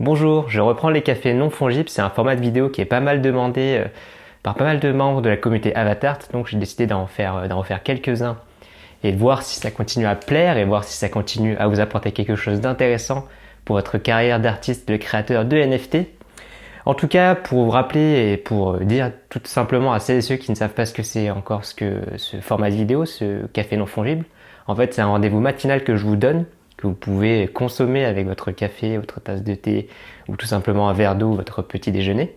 Bonjour, je reprends les cafés non fongibles, c'est un format de vidéo qui est pas mal demandé par pas mal de membres de la communauté Avatar, donc j'ai décidé d'en refaire quelques-uns et de voir si ça continue à plaire et voir si ça continue à vous apporter quelque chose d'intéressant pour votre carrière d'artiste, de créateur de NFT. En tout cas, pour vous rappeler et pour dire tout simplement à celles et ceux qui ne savent pas ce que c'est encore ce format de vidéo, ce café non fongible, en fait c'est un rendez-vous matinal que je vous donne, que vous pouvez consommer avec votre café, votre tasse de thé ou tout simplement un verre d'eau, votre petit déjeuner.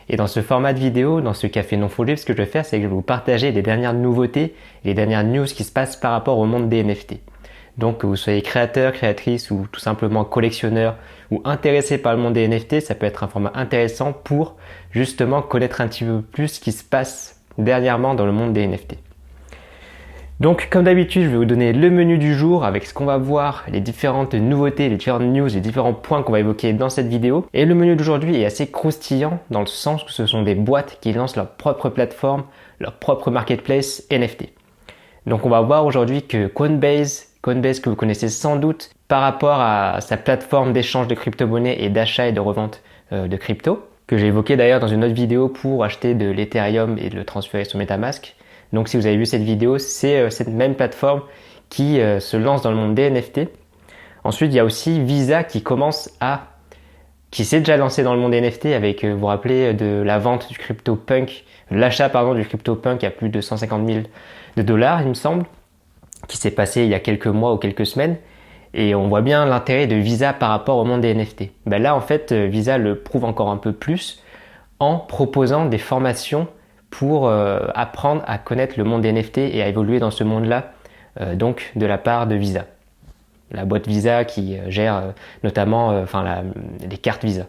Et dans ce format de vidéo, dans ce café non fongible, ce que je vais faire, c'est que je vais vous partager les dernières nouveautés et les dernières news qui se passent par rapport au monde des NFT. Donc que vous soyez créateur, créatrice ou tout simplement collectionneur ou intéressé par le monde des NFT, ça peut être un format intéressant pour justement connaître un petit peu plus ce qui se passe dernièrement dans le monde des NFT. Donc comme d'habitude, je vais vous donner le menu du jour avec ce qu'on va voir, les différentes nouveautés, les différentes news, les différents points qu'on va évoquer dans cette vidéo. Et le menu d'aujourd'hui est assez croustillant dans le sens que ce sont des boîtes qui lancent leur propre plateforme, leur propre marketplace NFT. Donc on va voir aujourd'hui que Coinbase que vous connaissez sans doute par rapport à sa plateforme d'échange de crypto-monnaies et d'achat et de revente de crypto, que j'ai évoqué d'ailleurs dans une autre vidéo pour acheter de l'Ethereum et de le transférer sur MetaMask. Donc si vous avez vu cette vidéo, c'est cette même plateforme qui se lance dans le monde des NFT. Ensuite, il y a aussi Visa qui s'est déjà lancé dans le monde des NFT avec, vous vous rappelez, de la vente du CryptoPunk, l'achat du CryptoPunk à plus de 150 000 $, il me semble, qui s'est passé il y a quelques mois ou quelques semaines. Et on voit bien l'intérêt de Visa par rapport au monde des NFT. Ben là, en fait, Visa le prouve encore un peu plus en proposant des formations pour apprendre à connaître le monde des NFT et à évoluer dans ce monde-là, donc de la part de Visa. La boîte Visa qui gère notamment les cartes Visa.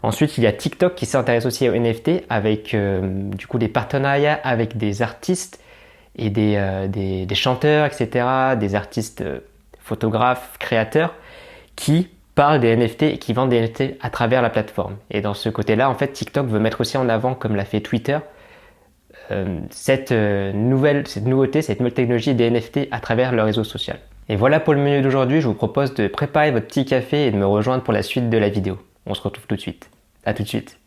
Ensuite, il y a TikTok qui s'intéresse aussi aux NFT avec du coup des partenariats avec des artistes et des chanteurs, etc., des artistes photographes, créateurs qui parlent des NFT et qui vendent des NFT à travers la plateforme. Et dans ce côté-là, en fait, TikTok veut mettre aussi en avant, comme l'a fait Twitter, cette nouveauté, cette nouvelle technologie des NFT à travers leur réseau social. Et voilà pour le menu d'aujourd'hui. Je vous propose de préparer votre petit café et de me rejoindre pour la suite de la vidéo. On se retrouve tout de suite. À tout de suite.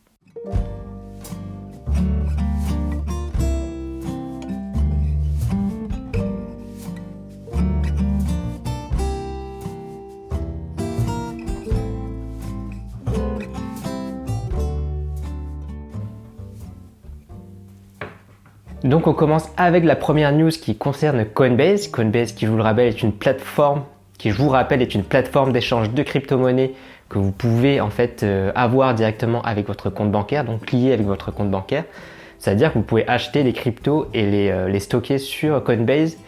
Donc on commence avec la première news qui concerne Coinbase. Coinbase qui, je vous le rappelle, est une plateforme d'échange de crypto-monnaies que vous pouvez en fait avoir directement avec votre compte bancaire, donc lié avec votre compte bancaire. C'est-à-dire que vous pouvez acheter des cryptos et les stocker sur Coinbase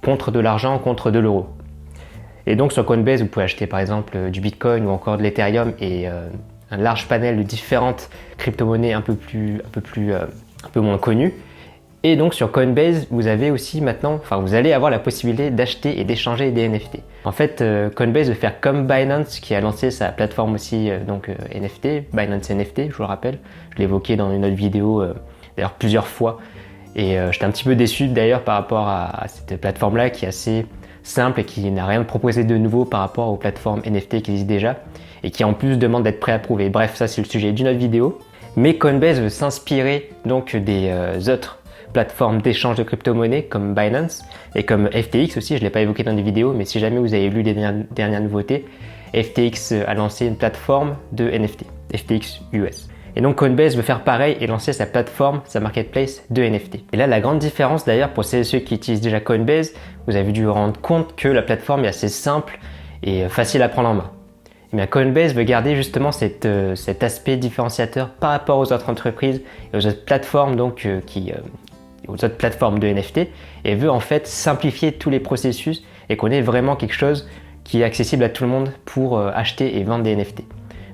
contre de l'argent, contre de l'euro. Et donc sur Coinbase, vous pouvez acheter par exemple du Bitcoin ou encore de l'Ethereum et un large panel de différentes crypto-monnaies un peu moins connues. Et donc sur Coinbase, vous allez avoir la possibilité d'acheter et d'échanger des NFT. En fait, Coinbase veut faire comme Binance qui a lancé sa plateforme aussi NFT, Binance NFT, je vous le rappelle. Je l'ai évoqué dans une autre vidéo, d'ailleurs plusieurs fois. Et j'étais un petit peu déçu d'ailleurs par rapport à cette plateforme-là qui est assez simple et qui n'a rien de proposé de nouveau par rapport aux plateformes NFT qui existent déjà et qui en plus demande d'être préapprouvé. Bref, ça c'est le sujet d'une autre vidéo. Mais Coinbase veut s'inspirer donc des autres plateformes d'échange de crypto-monnaies comme Binance et comme FTX aussi, je ne l'ai pas évoqué dans des vidéos, mais si jamais vous avez lu les dernières nouveautés, FTX a lancé une plateforme de NFT, FTX US. Et donc Coinbase veut faire pareil et lancer sa plateforme, sa marketplace de NFT. Et là, la grande différence d'ailleurs pour celles et ceux qui utilisent déjà Coinbase, vous avez dû vous rendre compte que la plateforme est assez simple et facile à prendre en main. Et bien Coinbase veut garder justement cet aspect différenciateur par rapport aux autres entreprises et aux autres plateformes aux autres plateformes de NFT et veut en fait simplifier tous les processus et qu'on ait vraiment quelque chose qui est accessible à tout le monde pour acheter et vendre des NFT.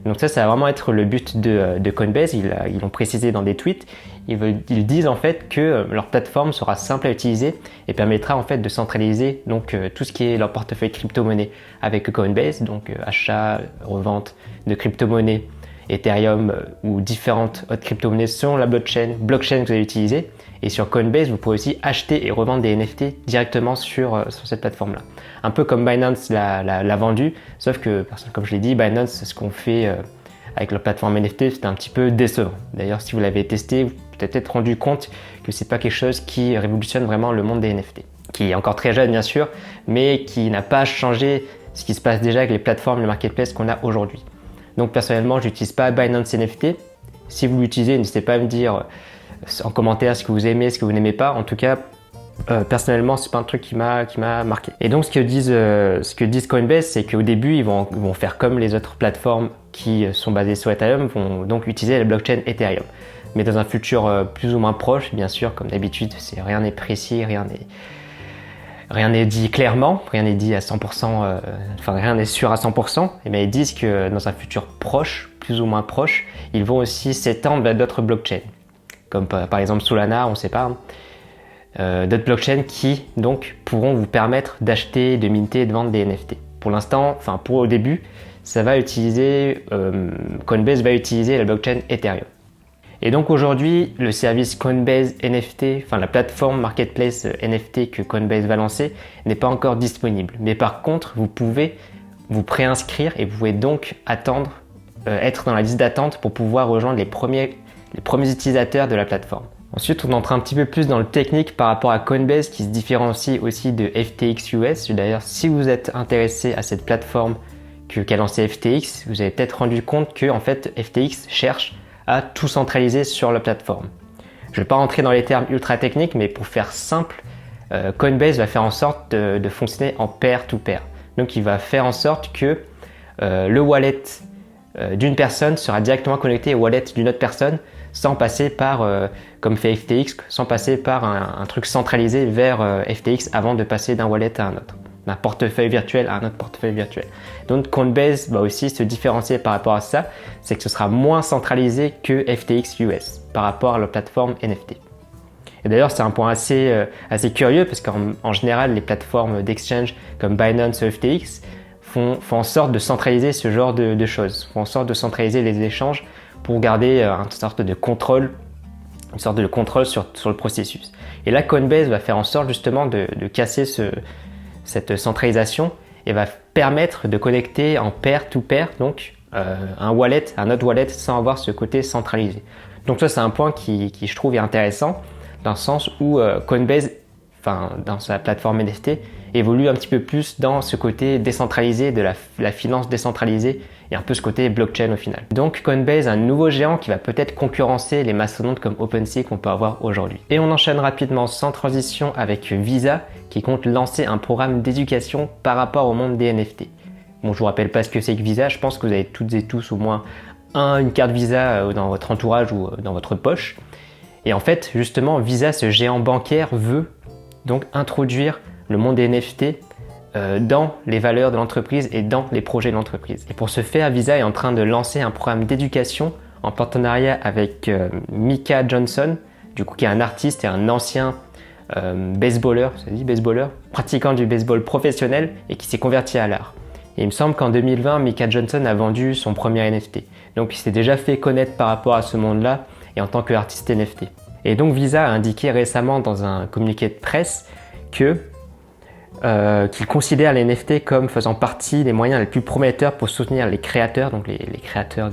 Donc ça va vraiment être le but de Coinbase, ils l'ont précisé dans des tweets. Ils disent en fait que leur plateforme sera simple à utiliser et permettra en fait de centraliser donc tout ce qui est leur portefeuille crypto-monnaie avec Coinbase, donc achat, revente de crypto-monnaie Ethereum ou différentes autres crypto-monnaies selon la blockchain que vous allez utiliser. Et sur Coinbase, vous pourrez aussi acheter et revendre des NFT directement sur cette plateforme-là. Un peu comme Binance l'a vendu, sauf que, comme je l'ai dit, Binance, ce qu'on fait avec leur plateforme NFT, c'est un petit peu décevant. D'ailleurs, si vous l'avez testé, vous vous êtes peut-être rendu compte que c'est pas quelque chose qui révolutionne vraiment le monde des NFT. Qui est encore très jeune, bien sûr, mais qui n'a pas changé ce qui se passe déjà avec les plateformes, les marketplaces qu'on a aujourd'hui. Donc personnellement, je n'utilise pas Binance NFT. Si vous l'utilisez, n'hésitez pas à me dire en commentaire ce que vous aimez, ce que vous n'aimez pas. En tout cas, personnellement, c'est pas un truc qui m'a marqué. Et donc ce que disent Coinbase, c'est qu'au début, ils vont faire comme les autres plateformes qui sont basées sur Ethereum, vont donc utiliser la blockchain Ethereum. Mais dans un futur plus ou moins proche, bien sûr, comme d'habitude, rien n'est précis, rien n'est dit clairement, rien n'est dit à 100%, rien n'est sûr à 100%, et bien ils disent que dans un futur proche, plus ou moins proche, ils vont aussi s'étendre à d'autres blockchains, comme par exemple Solana, on ne sait pas, d'autres blockchains qui donc pourront vous permettre d'acheter, de minter et de vendre des NFT. Pour l'instant, au début, Coinbase va utiliser la blockchain Ethereum. Et donc aujourd'hui, le service Coinbase NFT, la plateforme marketplace NFT que Coinbase va lancer, n'est pas encore disponible. Mais par contre, vous pouvez vous préinscrire et vous pouvez donc être dans la liste d'attente pour pouvoir rejoindre les premiers utilisateurs de la plateforme. Ensuite, on entre un petit peu plus dans le technique par rapport à Coinbase qui se différencie aussi de FTX US. D'ailleurs, si vous êtes intéressé à cette plateforme qu'a lancée FTX, vous avez peut-être rendu compte que en fait, FTX cherche à tout centraliser sur la plateforme. Je ne vais pas rentrer dans les termes ultra techniques, mais pour faire simple, Coinbase va faire en sorte de fonctionner en pair-to-pair. Donc il va faire en sorte que le wallet d'une personne sera directement connecté au wallet d'une autre personne sans passer par, comme fait FTX, sans passer par un truc centralisé vers FTX avant de passer d'un wallet à un autre, d'un portefeuille virtuel à un autre portefeuille virtuel. Donc Coinbase va aussi se différencier par rapport à ça, c'est que ce sera moins centralisé que FTX US par rapport à la plateforme NFT. Et d'ailleurs, c'est un point assez curieux parce qu'en général, les plateformes d'exchange comme Binance ou FTX font en sorte de centraliser ce genre de choses, font en sorte de centraliser les échanges pour garder une sorte de contrôle sur le processus. Et là, Coinbase va faire en sorte justement de casser cette centralisation et va permettre de connecter en pair-to-pair, donc un autre wallet sans avoir ce côté centralisé. Donc ça, c'est un point qui je trouve est intéressant dans le sens où Coinbase, dans sa plateforme NFT, évolue un petit peu plus dans ce côté décentralisé de la finance décentralisée et un peu ce côté blockchain au final. Donc Coinbase, un nouveau géant qui va peut-être concurrencer les mastodontes comme OpenSea qu'on peut avoir aujourd'hui. Et on enchaîne rapidement sans transition avec Visa qui compte lancer un programme d'éducation par rapport au monde des NFT. Bon, je vous rappelle pas ce que c'est que Visa, je pense que vous avez toutes et tous au moins une carte Visa dans votre entourage ou dans votre poche. Et en fait, justement, Visa, ce géant bancaire, veut donc introduire le monde des NFT dans les valeurs de l'entreprise et dans les projets de l'entreprise. Et pour ce faire, Visa est en train de lancer un programme d'éducation en partenariat avec Micah Johnson, qui est un artiste et un ancien baseballeur, ça dit baseballeur, pratiquant du baseball professionnel et qui s'est converti à l'art. Et il me semble qu'en 2020, Micah Johnson a vendu son premier NFT. Donc il s'est déjà fait connaître par rapport à ce monde-là et en tant qu'artiste NFT. Et donc Visa a indiqué récemment dans un communiqué de presse qu'il considère les NFT comme faisant partie des moyens les plus prometteurs pour soutenir les créateurs, donc les créateurs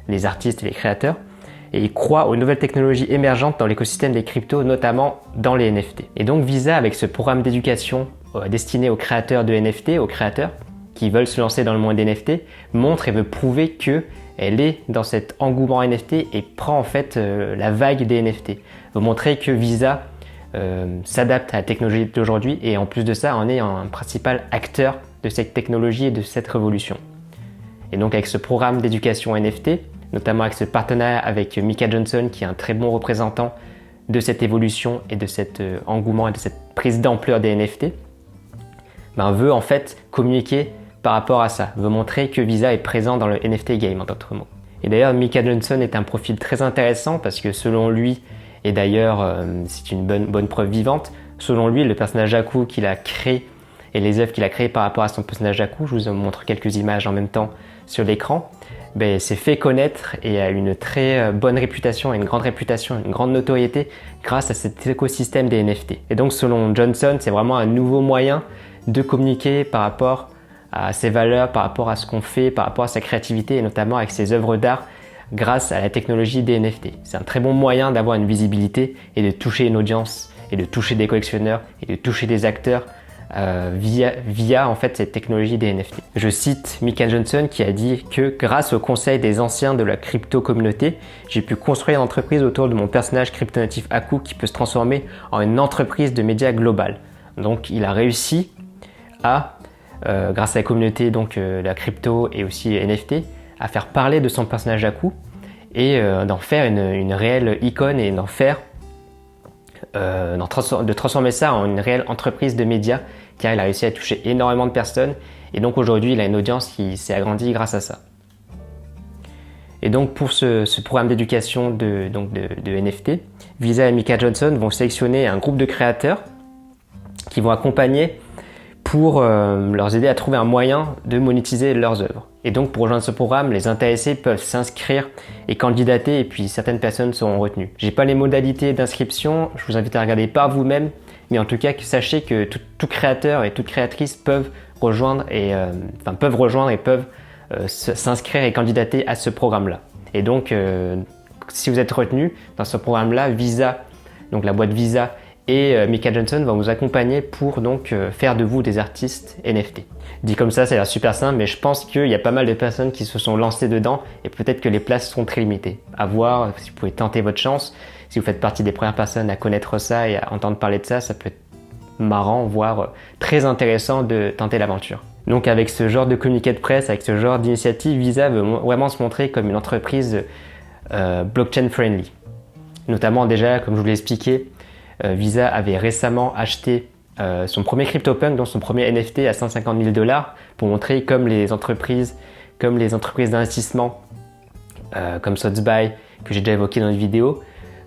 les artistes et les créateurs. Et il croit aux nouvelles technologies émergentes dans l'écosystème des cryptos, notamment dans les NFT. Et donc Visa, avec ce programme d'éducation destiné aux créateurs de NFT, aux créateurs qui veulent se lancer dans le monde des NFT, montre et veut prouver qu'elle est dans cet engouement NFT et prend en fait la vague des NFT. Veut montrer que Visa s'adapte à la technologie d'aujourd'hui et en plus de ça, on est un principal acteur de cette technologie et de cette révolution. Et donc avec ce programme d'éducation NFT, notamment avec ce partenariat avec Micah Johnson qui est un très bon représentant de cette évolution et de cet engouement et de cette prise d'ampleur des NFT, veut en fait communiquer par rapport à ça, veut montrer que Visa est présent dans le NFT game en d'autres mots. Et d'ailleurs, Micah Johnson est un profil très intéressant parce que selon lui, et d'ailleurs c'est une bonne preuve vivante, selon lui, le personnage Jakku qu'il a créé et les œuvres qu'il a créées par rapport à son personnage Jakku, je vous en montre quelques images en même temps sur l'écran, s'est fait connaître et a une très bonne réputation, une grande réputation, une grande notoriété grâce à cet écosystème des NFT. Et donc selon Johnson, c'est vraiment un nouveau moyen de communiquer par rapport à ses valeurs, par rapport à ce qu'on fait, par rapport à sa créativité et notamment avec ses œuvres d'art grâce à la technologie des NFT. C'est un très bon moyen d'avoir une visibilité et de toucher une audience et de toucher des collectionneurs et de toucher des acteurs via en fait cette technologie des NFT. Je cite Mika Johnson qui a dit que grâce au conseil des anciens de la crypto communauté, j'ai pu construire une entreprise autour de mon personnage cryptonatif Aku qui peut se transformer en une entreprise de médias globale. Donc il a réussi à, grâce à la communauté la crypto et aussi NFT, à faire parler de son personnage Aku et d'en faire une réelle icône et de transformer ça en une réelle entreprise de médias car il a réussi à toucher énormément de personnes et donc aujourd'hui il a une audience qui s'est agrandie grâce à ça. Et donc pour ce programme d'éducation de NFT, Visa et Mika Johnson vont sélectionner un groupe de créateurs qui vont accompagner pour leur aider à trouver un moyen de monétiser leurs œuvres. Et donc pour rejoindre ce programme, les intéressés peuvent s'inscrire et candidater et puis certaines personnes seront retenues. J'ai pas les modalités d'inscription, je vous invite à regarder par vous-même, mais en tout cas sachez que tout créateur et toute créatrice peuvent rejoindre et peuvent s'inscrire et candidater à ce programme-là. Et donc si vous êtes retenu dans ce programme-là, Visa, donc la boîte Visa et Mika Johnson va vous accompagner pour faire de vous des artistes NFT. Dit comme ça a l'air super simple, mais je pense qu'il y a pas mal de personnes qui se sont lancées dedans et peut-être que les places sont très limitées. À voir si vous pouvez tenter votre chance. Si vous faites partie des premières personnes à connaître ça et à entendre parler de ça, ça peut être marrant, voire très intéressant de tenter l'aventure. Donc avec ce genre de communiqué de presse, avec ce genre d'initiative, Visa veut vraiment se montrer comme une entreprise blockchain friendly. Notamment déjà, comme je vous l'ai expliqué, Visa avait récemment acheté son premier CryptoPunk, donc son premier NFT à 150 000 $, pour montrer comme les entreprises d'investissement comme SotsBuy, que j'ai déjà évoqué dans une vidéo,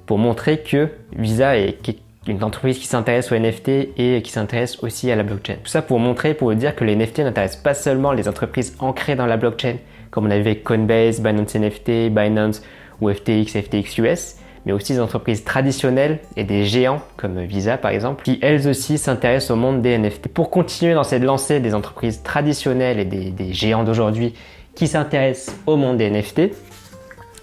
pour montrer que Visa est une entreprise qui s'intéresse aux NFT et qui s'intéresse aussi à la blockchain. Tout ça pour montrer, pour dire que les NFT n'intéressent pas seulement les entreprises ancrées dans la blockchain, comme on avait avec Coinbase, Binance NFT, Binance ou FTX, FTX US, mais aussi des entreprises traditionnelles et des géants comme Visa par exemple, qui elles aussi s'intéressent au monde des NFT. Pour continuer dans cette lancée des entreprises traditionnelles et des géants d'aujourd'hui qui s'intéressent au monde des NFT,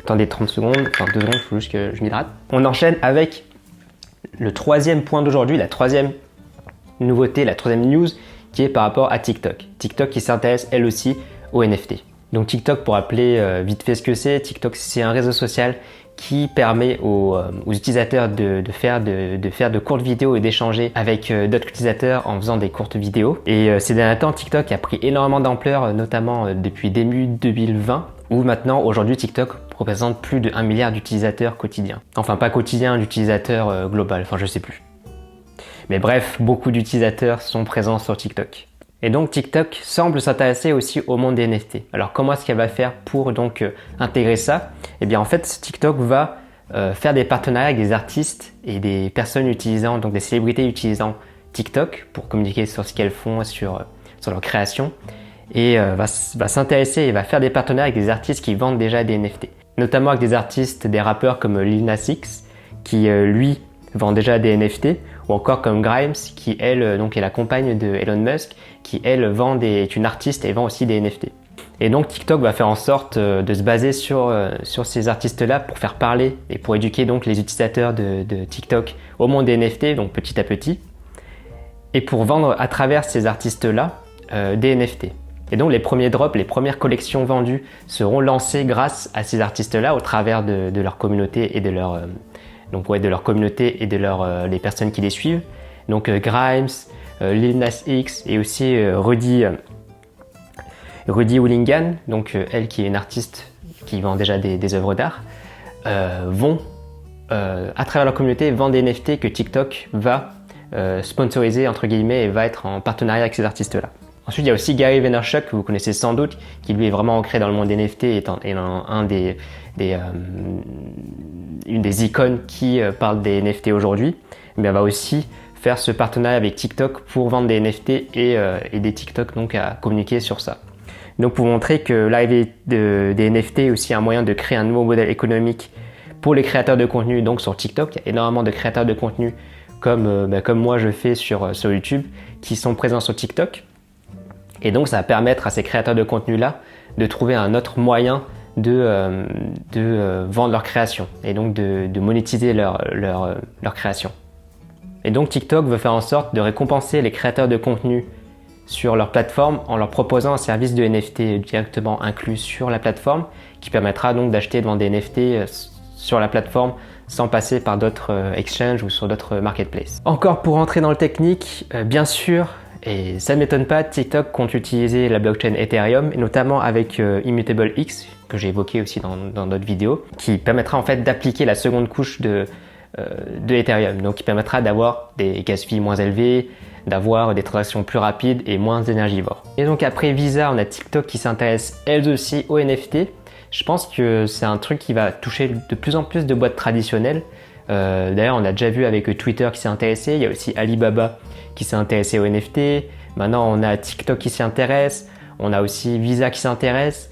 attendez 2 secondes, il faut juste que je m'hydrate. On enchaîne avec le troisième point d'aujourd'hui, la troisième nouveauté, la troisième news qui est par rapport à TikTok. TikTok qui s'intéresse elle aussi aux NFT. Donc TikTok, pour rappeler vite fait ce que c'est, TikTok c'est un réseau social qui permet aux utilisateurs de faire de courtes vidéos et d'échanger avec d'autres utilisateurs en faisant des courtes vidéos. Et ces derniers temps, TikTok a pris énormément d'ampleur, notamment depuis début 2020, où maintenant, aujourd'hui, TikTok représente plus de 1 milliard d'utilisateurs quotidiens. Enfin, pas quotidiens, d'utilisateurs global, enfin je sais plus. Mais bref, beaucoup d'utilisateurs sont présents sur TikTok. Et donc TikTok semble s'intéresser aussi au monde des NFT. Alors comment est-ce qu'elle va faire pour intégrer ça? Eh bien en fait TikTok va faire des partenariats avec des artistes et des personnes utilisant, donc des célébrités utilisant TikTok pour communiquer sur ce qu'elles font, sur leur création, et va s'intéresser et va faire des partenariats avec des artistes qui vendent déjà des NFT. Notamment avec des artistes, des rappeurs comme Lil Nas X qui lui vend déjà des NFT, ou encore comme Grimes qui elle est la compagne de Elon Musk qui elle est une artiste et vend aussi des NFT. Et donc TikTok va faire en sorte de se baser sur ces artistes-là pour faire parler et pour éduquer donc les utilisateurs de TikTok au monde des NFT, donc petit à petit, et pour vendre à travers ces artistes-là des NFT. Et donc les premiers drops, les premières collections vendues seront lancées grâce à ces artistes-là au travers de leur communauté et de leur communauté et de les personnes qui les suivent. Donc Grimes, Lil Nas X et aussi Rudy Willingham, donc elle qui est une artiste qui vend déjà des œuvres d'art, vont à travers leur communauté vendre des NFT que TikTok va sponsoriser entre guillemets et va être en partenariat avec ces artistes-là. Ensuite, il y a aussi Gary Vaynerchuk, que vous connaissez sans doute, qui lui est vraiment ancré dans le monde des NFT et est une des icônes qui parle des NFT aujourd'hui. Mais elle va aussi faire ce partenariat avec TikTok pour vendre des NFT et des TikTok donc à communiquer sur ça. Donc pour montrer que l'arrivée des NFT est aussi un moyen de créer un nouveau modèle économique pour les créateurs de contenu, donc sur TikTok. Il y a énormément de créateurs de contenu comme moi je fais sur YouTube qui sont présents sur TikTok. Et donc ça va permettre à ces créateurs de contenu là de trouver un autre moyen de vendre leur création et donc de monétiser leur création. Et donc TikTok veut faire en sorte de récompenser les créateurs de contenu sur leur plateforme en leur proposant un service de NFT directement inclus sur la plateforme qui permettra donc d'acheter et de vendre des NFT sur la plateforme sans passer par d'autres exchanges ou sur d'autres marketplaces. Encore pour rentrer dans le technique, bien sûr, et ça ne m'étonne pas, TikTok compte utiliser la blockchain Ethereum, et notamment avec Immutable X, que j'ai évoqué aussi dans d'autres vidéos, qui permettra en fait d'appliquer la seconde couche de Ethereum, donc qui permettra d'avoir des gas fees moins élevés, d'avoir des transactions plus rapides et moins énergivores. Et donc après Visa, on a TikTok qui s'intéresse elles aussi aux NFT. Je pense que c'est un truc qui va toucher de plus en plus de boîtes traditionnelles. D'ailleurs, on a déjà vu avec Twitter qui s'est intéressé, il y a aussi Alibaba qui s'est intéressé aux NFT. Maintenant, on a TikTok qui s'y intéresse, on a aussi Visa qui s'intéresse.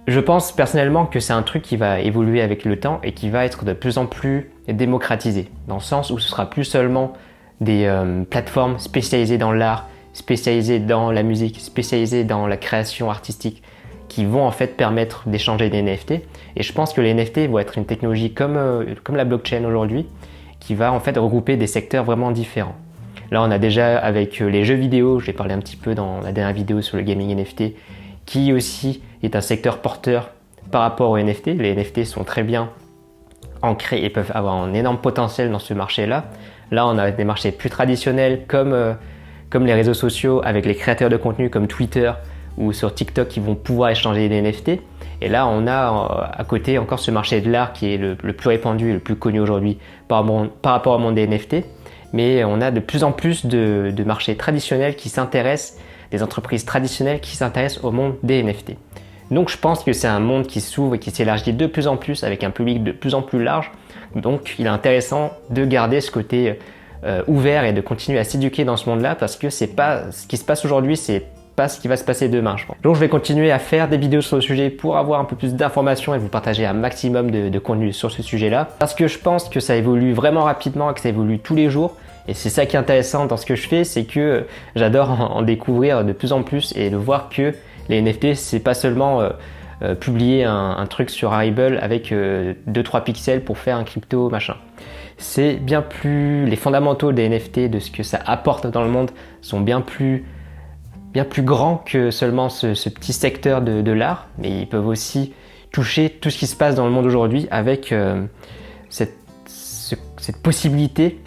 Je pense personnellement que c'est un truc qui va évoluer avec le temps et qui va être de plus en plus démocratisé, dans le sens où ce sera plus seulement des plateformes spécialisées dans l'art, spécialisées dans la musique, spécialisées dans la création artistique, qui vont en fait permettre d'échanger des NFT. Et je pense que les NFT vont être une technologie comme la blockchain aujourd'hui, qui va en fait regrouper des secteurs vraiment différents. Là, on a déjà avec les jeux vidéo, j'ai parlé un petit peu dans la dernière vidéo sur le gaming NFT, qui aussi est un secteur porteur par rapport aux NFT. Les NFT sont très bien ancrés et peuvent avoir un énorme potentiel dans ce marché-là. Là, on a des marchés plus traditionnels comme les réseaux sociaux avec les créateurs de contenu comme Twitter ou sur TikTok qui vont pouvoir échanger des NFT. Et là, on a à côté encore ce marché de l'art qui est le plus répandu et le plus connu aujourd'hui par rapport au monde des NFT. Mais on a de plus en plus de marchés traditionnels qui s'intéressent, des entreprises traditionnelles qui s'intéressent au monde des NFT. Donc je pense que c'est un monde qui s'ouvre et qui s'élargit de plus en plus avec un public de plus en plus large. Donc il est intéressant de garder ce côté ouvert et de continuer à s'éduquer dans ce monde-là parce que c'est pas ce qui se passe aujourd'hui, c'est pas ce qui va se passer demain, je pense. Donc je vais continuer à faire des vidéos sur le sujet pour avoir un peu plus d'informations et vous partager un maximum de contenu sur ce sujet-là. Parce que je pense que ça évolue vraiment rapidement et que ça évolue tous les jours. Et c'est ça qui est intéressant dans ce que je fais, c'est que j'adore en découvrir de plus en plus et de voir que les NFT, c'est pas seulement publier un truc sur Rarible avec 2-3 pixels pour faire un crypto machin. C'est bien plus... Les fondamentaux des NFT, de ce que ça apporte dans le monde, sont bien plus grands que seulement ce petit secteur de l'art, mais ils peuvent aussi toucher tout ce qui se passe dans le monde aujourd'hui avec cette possibilité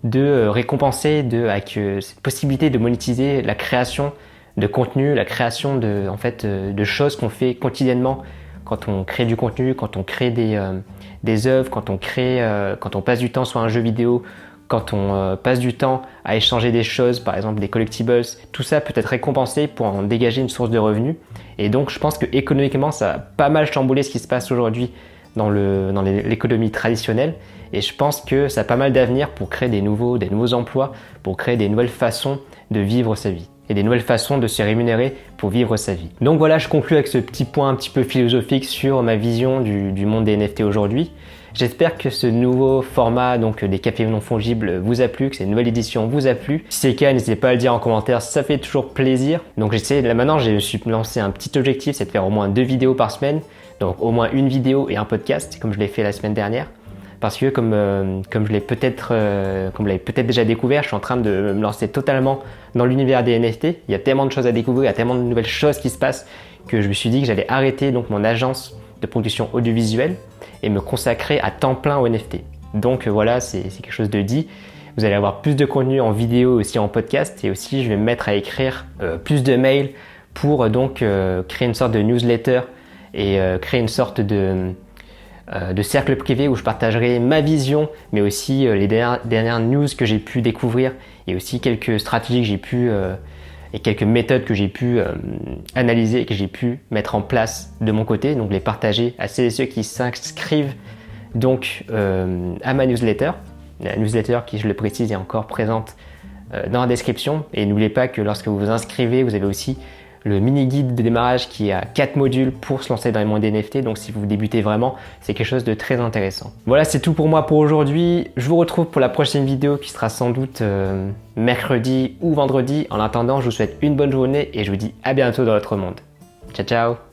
de récompenser, avec cette possibilité de monétiser la création de contenu, la création de choses qu'on fait quotidiennement quand on crée du contenu, quand on crée des œuvres, quand on passe du temps sur un jeu vidéo, quand on passe du temps à échanger des choses, par exemple des collectibles. Tout ça peut être récompensé pour en dégager une source de revenus. Et donc je pense que économiquement, ça a pas mal chamboulé ce qui se passe aujourd'hui dans l'économie traditionnelle. Et je pense que ça a pas mal d'avenir pour créer des nouveaux emplois, pour créer des nouvelles façons de vivre sa vie et des nouvelles façons de se rémunérer pour vivre sa vie. Donc voilà, je conclue avec ce petit point un petit peu philosophique sur ma vision du monde des NFT aujourd'hui. J'espère que ce nouveau format donc des cafés non fongibles vous a plu, que cette nouvelle édition vous a plu. Si c'est le cas, n'hésitez pas à le dire en commentaire, ça fait toujours plaisir. Donc maintenant, je me suis lancé un petit objectif, c'est de faire au moins 2 vidéos par semaine. Donc au moins une vidéo et un podcast, comme je l'ai fait la semaine dernière. Parce que comme vous l'avez peut-être déjà découvert, je suis en train de me lancer totalement dans l'univers des NFT. Il y a tellement de choses à découvrir, il y a tellement de nouvelles choses qui se passent que je me suis dit que j'allais arrêter donc mon agence de production audiovisuelle et me consacrer à temps plein aux NFT. Donc voilà, c'est quelque chose de dit. Vous allez avoir plus de contenu en vidéo aussi en podcast et aussi je vais me mettre à écrire plus de mails pour donc créer une sorte de newsletter et créer une sorte de cercle privé où je partagerai ma vision, mais aussi les dernières news que j'ai pu découvrir et aussi quelques stratégies que j'ai pu et quelques méthodes que j'ai pu analyser et que j'ai pu mettre en place de mon côté, donc les partager à celles et ceux qui s'inscrivent donc à ma newsletter. La newsletter qui, je le précise, est encore présente dans la description. Et n'oubliez pas que lorsque vous vous inscrivez, vous avez aussi le mini guide de démarrage qui a 4 modules pour se lancer dans le monde des NFT. Donc si vous débutez vraiment, c'est quelque chose de très intéressant. Voilà, c'est tout pour moi pour aujourd'hui. Je vous retrouve pour la prochaine vidéo qui sera sans doute mercredi ou vendredi. En attendant, je vous souhaite une bonne journée et je vous dis à bientôt dans votre monde. Ciao ciao.